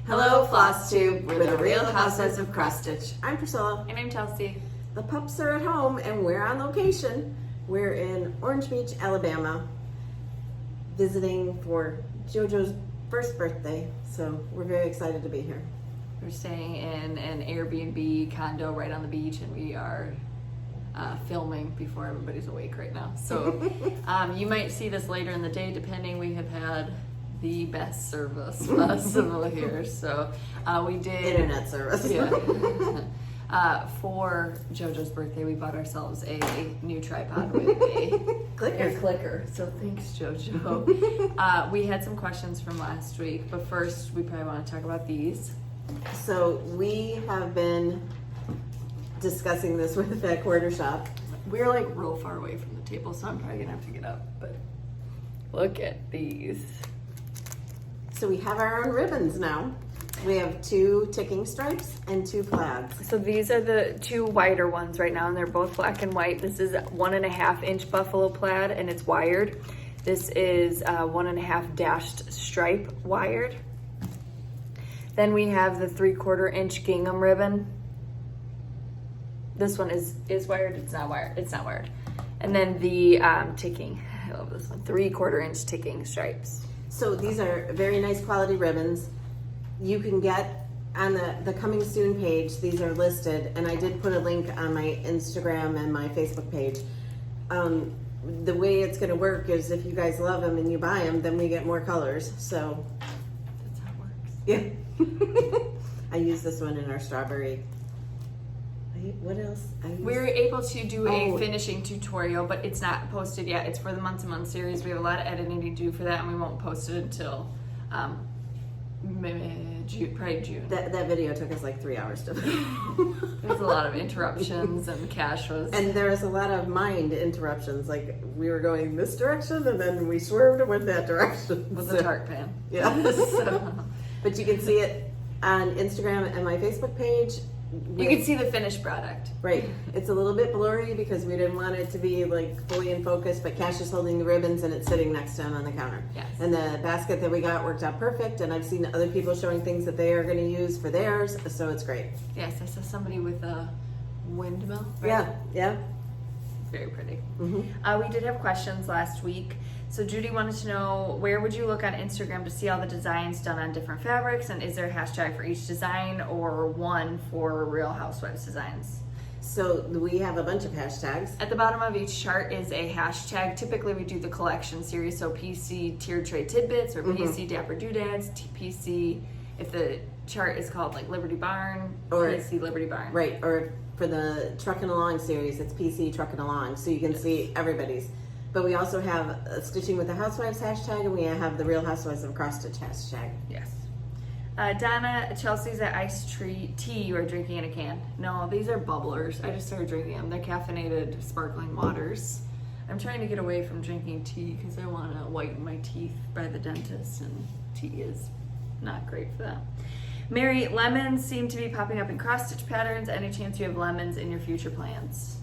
Hello, Flosstube. We're the Real Housewives of Cross Stitch. I'm Priscilla. And I'm Chelsea. The pups are at home and we're on location. We're in Orange Beach, Alabama, visiting for JoJo's first birthday. So we're very excited to be here. We're staying in an Airbnb condo right on the beach, and we are filming before everybody's awake right now. So you might see this later in the day, depending. We have had the best service possible here. So we did internet service. Yeah. For JoJo's birthday, we bought ourselves a new tripod with a clicker. So thanks, JoJo. We had some questions from last week, but first we probably want to talk about these. So we have been discussing this with that quarter shop. We're like real far away from the table, so I'm probably gonna have to get up, but look at these. So we have our own ribbons now. We have 2 ticking stripes and 2 plaids. So these are the 2 wider ones right now, and they're both black and white. This is 1.5 inch buffalo plaid, and it's wired. This is 1.5 dashed stripe wired. Then we have the 3/4 inch gingham ribbon. This one is wired. It's not wired. It's not wired. And then the ticking. I love this one. 3/4 inch ticking stripes. So these are very nice quality ribbons. You can get on the coming soon page, these are listed, and I did put a link on my Instagram and my Facebook page. The way it's gonna work is if you guys love them and you buy them, then we get more colors. So That's how it works. yeah. I use this one in our strawberry. What else? We were able to do a finishing tutorial, but it's not posted yet. It's for the month to month series. We have a lot of editing to do for that, and we won't post it until June, probably June. That video took us like 3 hours to film. There was a lot of interruptions, and Cash was... And there was a lot of mind interruptions. Like, we were going this direction, and then we swerved and went that direction. With a tart pan. Yeah. But you can see it on Instagram and my Facebook page. You can see the finished product. Right. It's a little bit blurry because we didn't want it to be like fully in focus, but Cash is holding the ribbons and it's sitting next to him on the counter. Yes. And the basket that we got worked out perfect, and I've seen other people showing things that they are going to use for theirs, so it's great. Yes, I saw somebody with a windmill. Right? Yeah, yeah. Very pretty. Mm-hmm. We did have questions last week. So Judy wanted to know, where would you look on Instagram to see all the designs done on different fabrics, and is there a hashtag for each design or one for Real Housewives designs? So we have a bunch of hashtags. At the bottom of each chart is a hashtag. Typically we do the collection series, so PC Tiered Tray Tidbits or PC Dapper Doodads, PC, if the chart is called like Liberty Barn, or PC Liberty Barn. Right, or for the Truckin' Along series, it's PC Truckin' Along, so you can see everybody's. But we also have Stitching with the Housewives hashtag, and we have the Real Housewives of Cross Stitch hashtag. Yes. Donna, Chelsea's at iced tea you are drinking in a can. No, these are bubblers. I just started drinking them. They're caffeinated sparkling waters. I'm trying to get away from drinking tea because I want to whiten my teeth by the dentist, and tea is not great for that. Mary, lemons seem to be popping up in cross-stitch patterns. Any chance you have lemons in your future plans?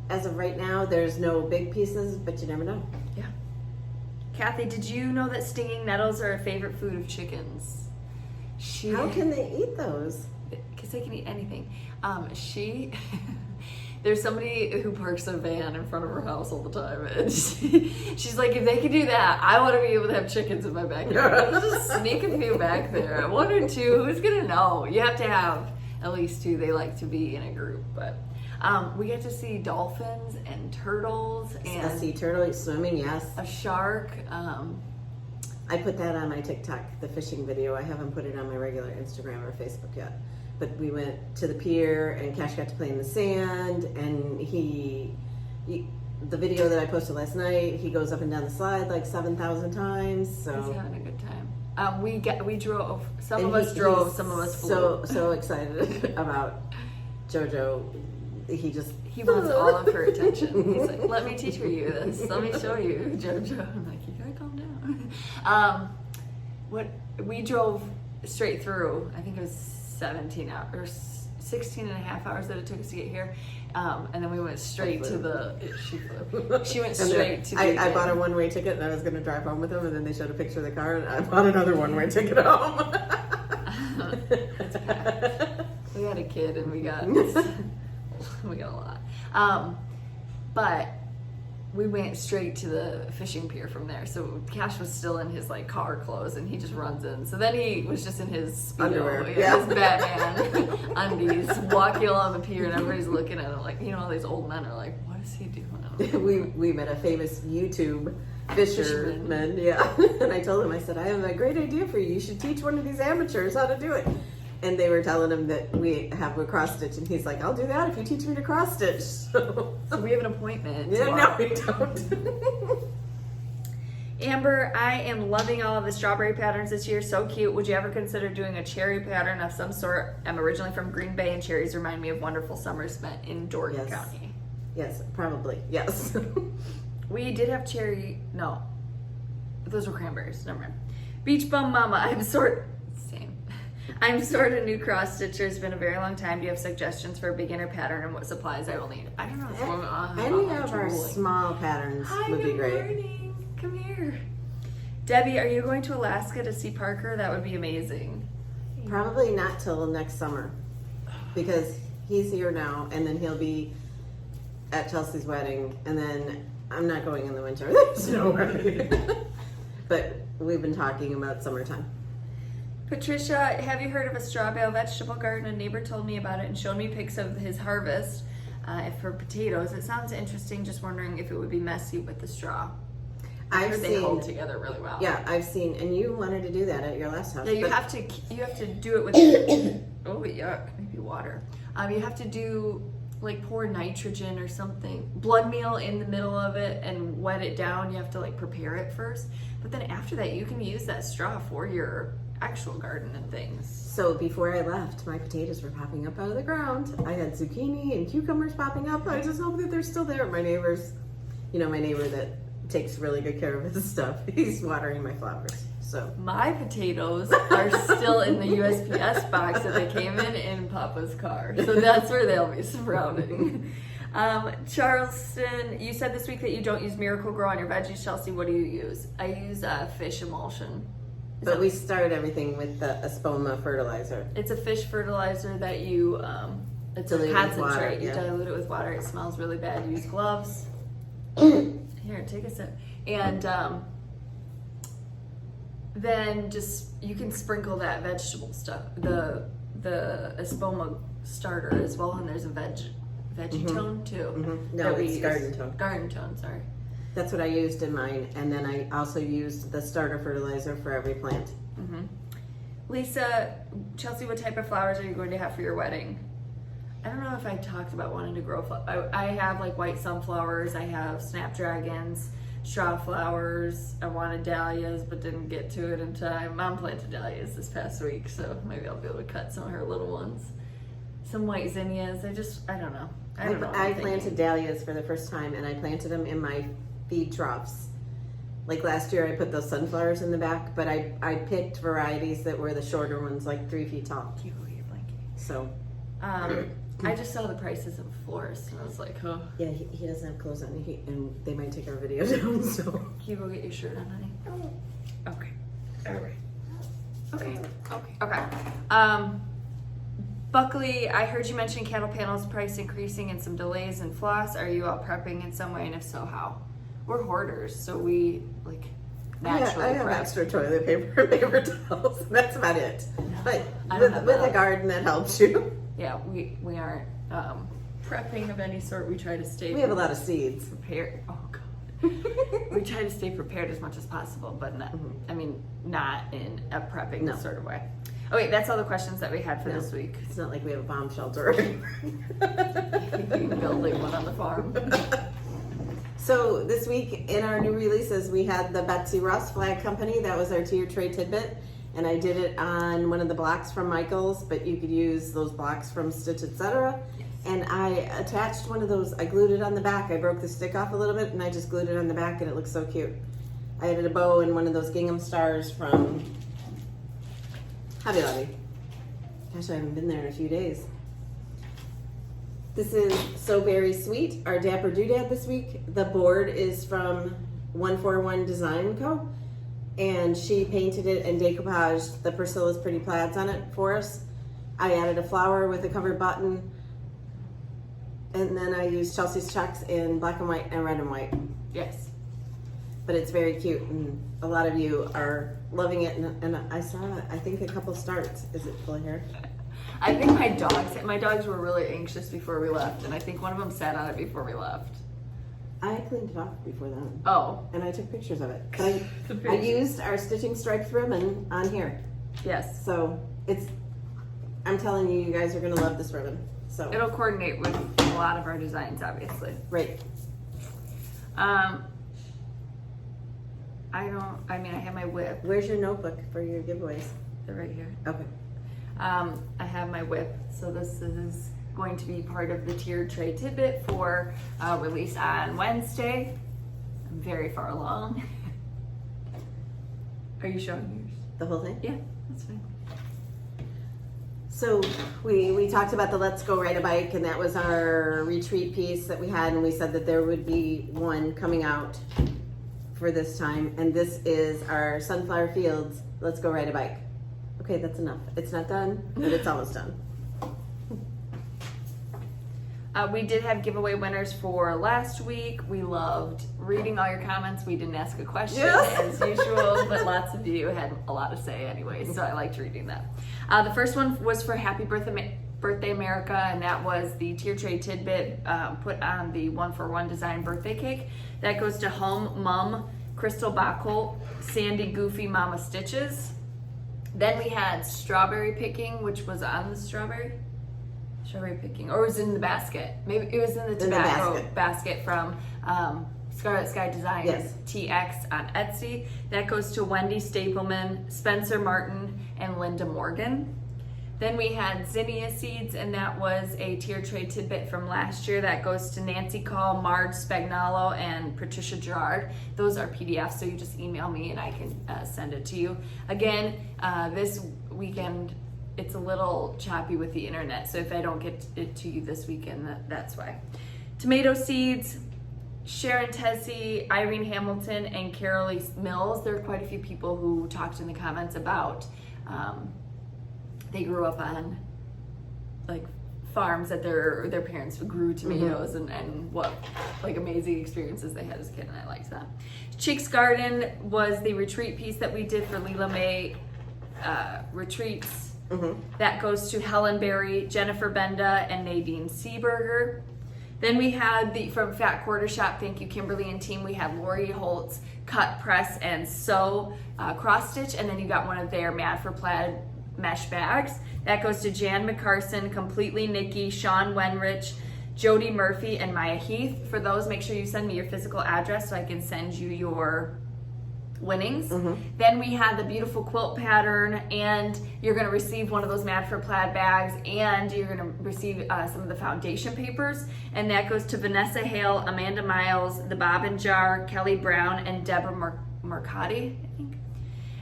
As of right now, there's no big pieces, but you never know. Yeah. Kathy, did you know that stinging nettles are a favorite food of chickens? How can they eat those? Because they can eat anything. There's somebody who parks a van in front of her house all the time, and she's like, if they can do that, I want to be able to have chickens in my backyard. Let's just sneak a few back there. 1 or 2, who's gonna know? You have to have at least 2. They like to be in a group, but we get to see dolphins and turtles and a sea turtle swimming, yes. A shark. I put that on my TikTok, the fishing video. I haven't put it on my regular Instagram or Facebook yet. But we went to the pier and Cash got to play in the sand, and the video that I posted last night, he goes up and down the slide like 7,000 times. So he's having a good time. We drove. Some of us drove. Some of us flew. So excited about JoJo. He wants all of her attention. He's like, let me teach you this. Let me show you, JoJo. I'm like, you gotta calm down. We drove straight through. I think it was 17 hours. 16 and a half hours that it took us to get here. And then we went straight to the, she flew. She went straight to the I bought a one-way ticket and I was going to drive home with them, and then they showed a picture of the car and I bought another one-way ticket home. That's bad. We had a kid and we got a lot. But we went straight to the fishing pier from there. So Cash was still in his like car clothes and he just runs in. So then he was just in his underwear, his Batman undies, walking along the pier, and everybody's looking at him like, all these old men are like, what is he doing? we met a famous YouTube fisherman, yeah. And I told him, I said, I have a great idea for you. You should teach one of these amateurs how to do it. And they were telling him that we have a cross stitch, and he's like, I'll do that if you teach me to cross stitch. So we have an appointment. Yeah, no, we don't. Amber, I am loving all of the strawberry patterns this year. So cute. Would you ever consider doing a cherry pattern of some sort? I'm originally from Green Bay, and cherries remind me of wonderful summers spent in Dorgan County. Yes, probably. Yes. We did have cherry. No, those were cranberries. Never mind. Beach Bum Mama, I'm sort of new cross stitcher. It's been a very long time. Do you have suggestions for a beginner pattern and what supplies I will need? I don't know. Any of our small patterns would be great. Morning. Come here. Debbie, are you going to Alaska to see Parker? That would be amazing. Probably not till next summer, because he's here now, and then he'll be at Chelsea's wedding, and then I'm not going in the winter. There's no way. But we've been talking about summertime. Patricia, have you heard of a straw bale vegetable garden? A neighbor told me about it and showed me pics of his harvest for potatoes. It sounds interesting. Just wondering if it would be messy with the straw. I've seen, they hold together really well. Yeah, I've seen, and you wanted to do that at your last house. Yeah, you have to do it with oh yuck, maybe water. You have to do like pour nitrogen or something, blood meal in the middle of it and wet it down. You have to like prepare it first, but then after that you can use that straw for your actual garden and things. So before I left, my potatoes were popping up out of the ground. I had zucchini and cucumbers popping up. I just hope that they're still there. My neighbors, my neighbor that takes really good care of his stuff, he's watering my flowers. So my potatoes are still in the USPS box that they came in Papa's car. So that's where they'll be sprouting. Charleston, you said this week that you don't use Miracle Grow on your veggies. Chelsea, what do you use? I use fish emulsion. But we start everything with the Espoma fertilizer. It's a fish fertilizer that you, it's a concentrate. You dilute it with water. It smells really bad. You use gloves. Here, take a sip. And then just, you can sprinkle that vegetable stuff, the Espoma starter as well. And there's a veggie tone too. Mm-hmm. No, it's garden tone. Garden tone, sorry. That's what I used in mine, and then I also used the starter fertilizer for every plant. Mm-hmm. Lisa, Chelsea, what type of flowers are you going to have for your wedding? I don't know if I talked about wanting to grow flowers. I have like white sunflowers, I have snapdragons, straw flowers, I wanted dahlias but didn't get to it in time. Mom planted dahlias this past week, so maybe I'll be able to cut some of her little ones. Some white zinnias, I don't know. I planted dahlias for the first time, and I planted them in my feed troughs. Like last year I put those sunflowers in the back, but I picked varieties that were the shorter ones, like 3 feet tall. Can you go get your blanket? So I just saw the prices of florists and I was like, oh. Yeah, he doesn't have clothes on, and they might take our video down, so. Can you go get your shirt on, honey? Okay. All right. Okay. Buckley, I heard you mention cattle panels price increasing and some delays in floss. Are you all prepping in some way, and if so, how? We're hoarders, so we naturally I have prep. extra toilet paper and paper towels, and that's about it. But with a garden, that helps you. Yeah, we aren't prepping of any sort. We try to stay. We have a lot of seeds. Prepared. Oh God. We try to stay prepared as much as possible, but not. I mean, not in a prepping sort of way. Okay, that's all the questions that we had for this week. It's not like we have a bomb shelter. Building one on the farm. So this week in our new releases, we had the Betsy Ross Flag Company. That was our tier tray tidbit. And I did it on one of the blocks from Michael's, but you could use those blocks from Stitch Etc. Yes. And I attached one of those, I glued it on the back. I broke the stick off a little bit and I just glued it on the back, and it looks so cute. I added a bow and one of those gingham stars from Hobby Lobby. Gosh, I haven't been there in a few days. This is So Berry Sweet, our Dapper Doodad this week. The board is from 141 Design Co. And she painted it and decoupaged the Priscilla's Pretty Plaids on it for us. I added a flower with a covered button. And then I used Chelsea's checks in black and white and red and white. Yes. But it's very cute, and a lot of you are loving it. And I saw, I think, a couple starts. Is it full of hair? I think my dogs were really anxious before we left, and I think one of them sat on it before we left. I cleaned it off before then. Oh. And I took pictures of it. But I used our stitching striped ribbon on here. Yes. So I'm telling you, you guys are going to love this ribbon. So It'll coordinate with a lot of our designs, obviously. Right. I have my whip. Where's your notebook for your giveaways? They're right here. Okay. I have my whip, so this is going to be part of the tiered tray tidbit for release on Wednesday. I'm very far along. Are you showing yours? The whole thing? Yeah, that's fine. So we talked about the Let's Go Ride a Bike, and that was our retreat piece that we had, and we said that there would be one coming out for this time, and this is our Sunflower Fields Let's Go Ride a Bike. Okay, that's enough. It's not done, but it's almost done. We did have giveaway winners for last week. We loved reading all your comments. We didn't ask a question as usual, but lots of you had a lot to say anyway, so I liked reading that. The first one was for Happy Birthday America, and that was the tier tray tidbit put on the 141 Design birthday cake. That goes to Home Mum, Crystal Backel, Sandy Goofy Mama Stitches. Then we had strawberry picking, which was on the strawberry picking, or it was in the basket. Maybe it was in the tobacco basket from Scarlet Sky Designs, yes. TX on Etsy. That goes to Wendy Stapleman, Spencer Martin, and Linda Morgan. Then we had zinnia seeds, and that was a tier tray tidbit from last year. That goes to Nancy Call, Marge Spagnolo, and Patricia Gerard. Those are PDFs, so you just email me and I can send it to you. Again, this weekend, it's a little choppy with the internet, so if I don't get it to you this weekend, that's why. Tomato seeds, Sharon Tessie, Irene Hamilton, and Carolee Mills. There are quite a few people who talked in the comments about they grew up on like farms that their parents grew tomatoes, and what like amazing experiences they had as a kid, and I liked that. Cheeks Garden was the retreat piece that we did for Leela May Retreats. That goes to Helen Berry, Jennifer Benda, and Nadine Seeberger. Then we had from Fat Quarter Shop, thank you Kimberly and team, we had Lori Holtz cut, press, and sew cross stitch, and then you got one of their Mad for Plaid mesh bags. That goes to Jan McCarson, Completely Nikki, Sean Wenrich, Jody Murphy, and Maya Heath. For those, make sure you send me your physical address so I can send you your winnings. Then we had the beautiful quilt pattern, and you're going to receive one of those Mad for Plaid bags, and you're going to receive some of the foundation papers, and that goes to Vanessa Hale, Amanda Miles, the Bobbin Jar, Kelly Brown, and Deborah Mercati, I think.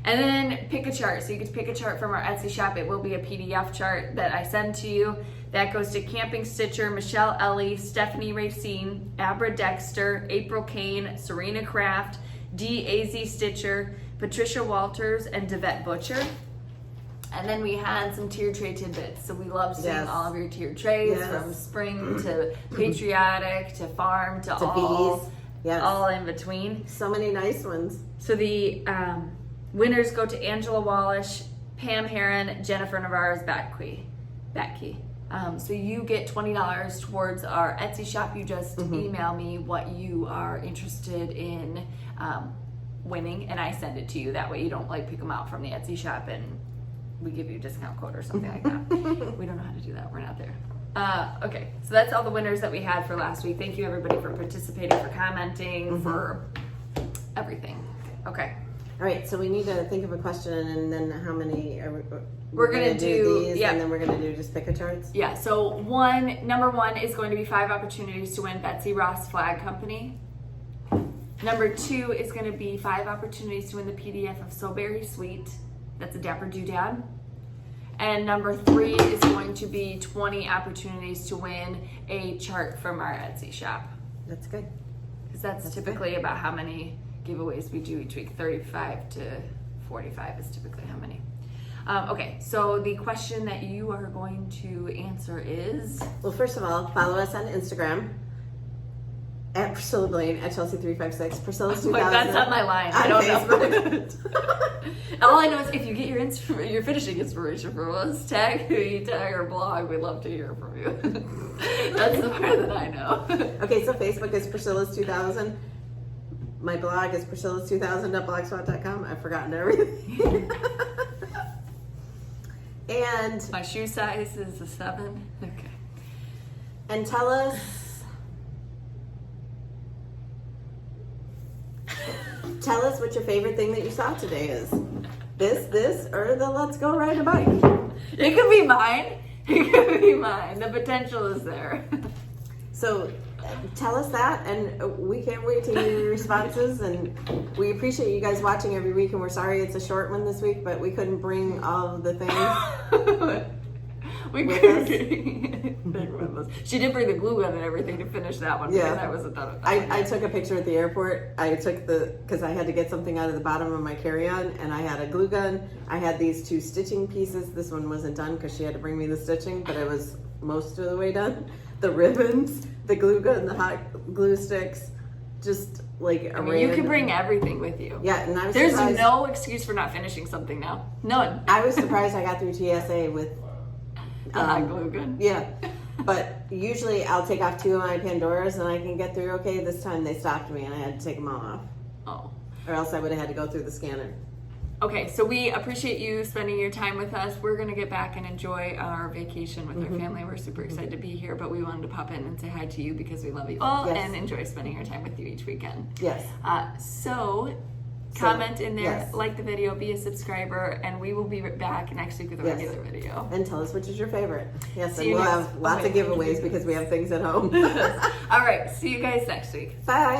And then pick a chart. So you can pick a chart from our Etsy shop. It will be a PDF chart that I send to you. That goes to Camping Stitcher, Michelle Ellie, Stephanie Racine, Abra Dexter, April Kane, Serena Kraft, D.A.Z. Stitcher, Patricia Walters, and Devette Butcher. And then we had some tiered tray tidbits. So we love seeing all of your tiered trays, from spring to patriotic to farm to all bees. Yes. All in between. So many nice ones. So the winners go to Angela Wallish, Pam Heron, Jennifer Navarro's Batkey. So you get $20 towards our Etsy shop. You just email me what you are interested in winning, and I send it to you. That way you don't like pick them out from the Etsy shop and we give you a discount code or something like that. We don't know how to do that. We're not there. Okay, so that's all the winners that we had for last week. Thank you everybody for participating, for commenting, for everything. Okay. All right, so we need to think of a question, and then how many are we're gonna do these, and then we're gonna do just pick a charts. Yeah. So number one is going to be 5 opportunities to win Betsy Ross Flag Company. Number 2 is going to be 5 opportunities to win the PDF of So Berry Sweet. That's a Dapper Doodad. And number 3 is going to be 20 opportunities to win a chart from our Etsy shop. That's good. Because that's typically about how many giveaways we do each week. 35 to 45 is typically how many. Okay, so the question that you are going to answer is... Well, first of all, follow us on Instagram at Priscilla Blaine, at Chelsea356, Priscilla's 2000. That's on my line. I don't know. All I know is if you get your finishing inspiration from us, tag our blog. We'd love to hear from you. That's the part that I know. Okay, so Facebook is Priscilla's 2000. My blog is priscillas2000.blogspot.com. I've forgotten everything. And My shoe size is a 7. Okay. and tell us what your favorite thing that you saw today is. This, or the let's go ride a bike. It could be mine. It could be mine. The potential is there. So tell us that, and we can't wait to hear your responses. And we appreciate you guys watching every week. And we're sorry it's a short one this week, but we couldn't bring all of the things. We With couldn't bring with us. She did bring the glue gun and everything to finish that one. Yeah. Because I wasn't done with that one I yet. took a picture at the airport. I took because I had to get something out of the bottom of my carry-on, and I had a glue gun. I had these 2 stitching pieces. This one wasn't done because she had to bring me the stitching, but it was most of the way done. The ribbons, the glue gun, the hot glue sticks, just like I mean, you can bring everything with you. Yeah, and I was There's surprised. no excuse for not finishing something now. None. I was surprised I got through TSA with The hot glue gun. Yeah, but usually I'll take off 2 of my Pandoras and I can get through okay. This time they stopped me and I had to take them all off, Oh. or else I would have had to go through the scanner. Okay, so we appreciate you spending your time with us. We're going to get back and enjoy our vacation with our family. We're super excited to be here, but we wanted to pop in and say hi to you because we love you all Yes. and enjoy spending our time with you each weekend. Yes. So comment in there, yes. like the video, be a subscriber, and we will be back next week with a Yes. regular video. And tell us which is your favorite. Yes, See and you we'll next- have lots of okay. giveaways because we have things at home. All right, see you guys next week. Bye.